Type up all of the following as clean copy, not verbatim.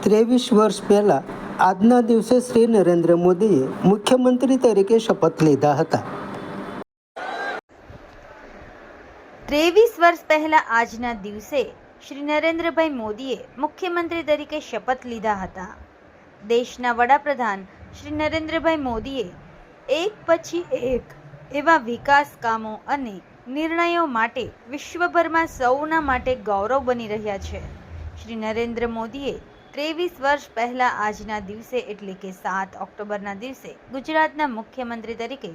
23 વર્ષ પહેલાં આજના દિવસે શ્રી નરેન્દ્ર મોદીએ મુખ્યમંત્રી તરીકે શપથ લીધા હતા। 23 વર્ષ પહેલા આજના દિવસે શ્રી નરેન્દ્રભાઈ મોદીએ મુખ્યમંત્રી તરીકે શપથ લીધા હતા। દેશના વડાપ્રધાન શ્રી નરેન્દ્રભાઈ મોદીએ એક પછી એક એવા વિકાસ કામો અને નિર્ણયો માટે વિશ્વભરમાં સૌના માટે ગૌરવ બની રહ્યા છે। શ્રી નરેન્દ્ર મોદીએ 23 વર્ષ પહેલા આજના દિવસે એટલે કે 7 ઓક્ટોબરના દિવસે ગુજરાતના મુખ્યમંત્રી તરીકે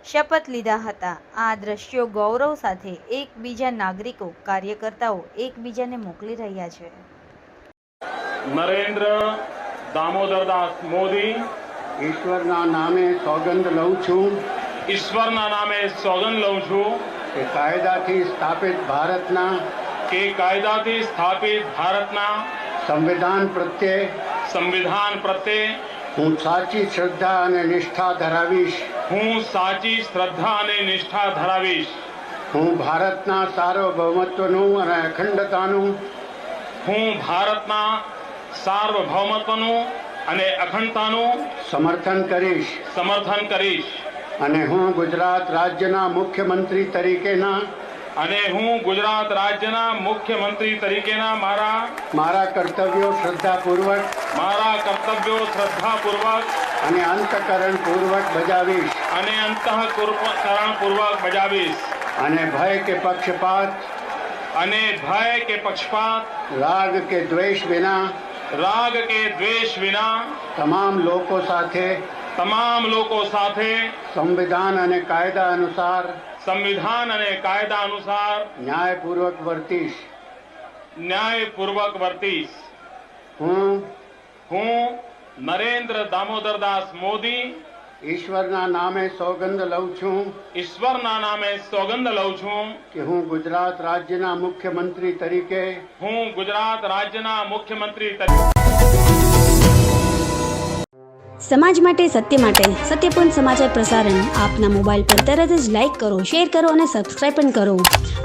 શપથ લીધા હતા। આ દ્રશ્યો ગૌરવ સાથે એકબીજા નાગરિકો કાર્યકર્તાઓ એકબીજાને મોકલી રહ્યા છે। નરેન્દ્ર દામોદરદાસ મોદી ઈશ્વરના નામે સોગંદ લઉં છું ઈશ્વરના નામે સોગંદ લઉં છું કે કાયદાથી સ્થાપિત ભારતના સંવિધાન પ્રત્યે હું સાચી શ્રદ્ધા અને નિષ્ઠા ધરાવીશ। હું ભારતના સાર્વભૌમત્વનું અને અખંડતાનું સમર્થન કરીશ અને હું ગુજરાત રાજ્યના મુખ્યમંત્રી તરીકેના મારા કર્તવ્યો શ્રદ્ધાપૂર્વક અને અંતઃકરણપૂર્વક બજાવીશ અને ભય કે પક્ષપાત રાગ કે દ્વેષ વિના તમામ લોકો સાથે સંવિધાન અને કાયદા અનુસાર ન્યાયપૂર્વક વર્તીશ। હું નરેન્દ્ર દામોદરદાસ મોદી ઈશ્વરના નામે સોગંદ લઉં છું કે હું ગુજરાત રાજ્યના મુખ્યમંત્રી તરીકે સમાજ માટે સત્ય માટે સત્યપૂર્ણ સમાચાર પ્રસારણ આપના મોબાઈલ પર તરત જ લાઈક કરો, શેર કરો અને સબસ્ક્રાઇબ પણ કરો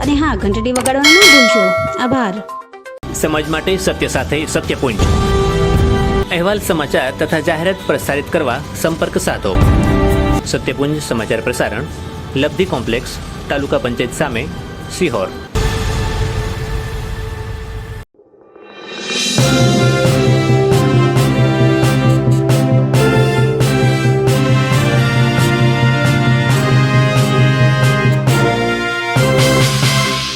અને હા, ઘંટડી વગાડવાનું ન ભૂલશો। આભાર। સમાજ માટે સત્ય સાથે સત્યપૂર્ણ અહેવાલ, સમાચાર તથા જાહેરાત પ્રસારિત કરવા સંપર્ક સાધો। સત્યપુંજ સમાચાર પ્રસારણ, લબ્ધિ કોમ્પ્લેક્સ, તાલુકા પંચાયત સામે, સિહોર।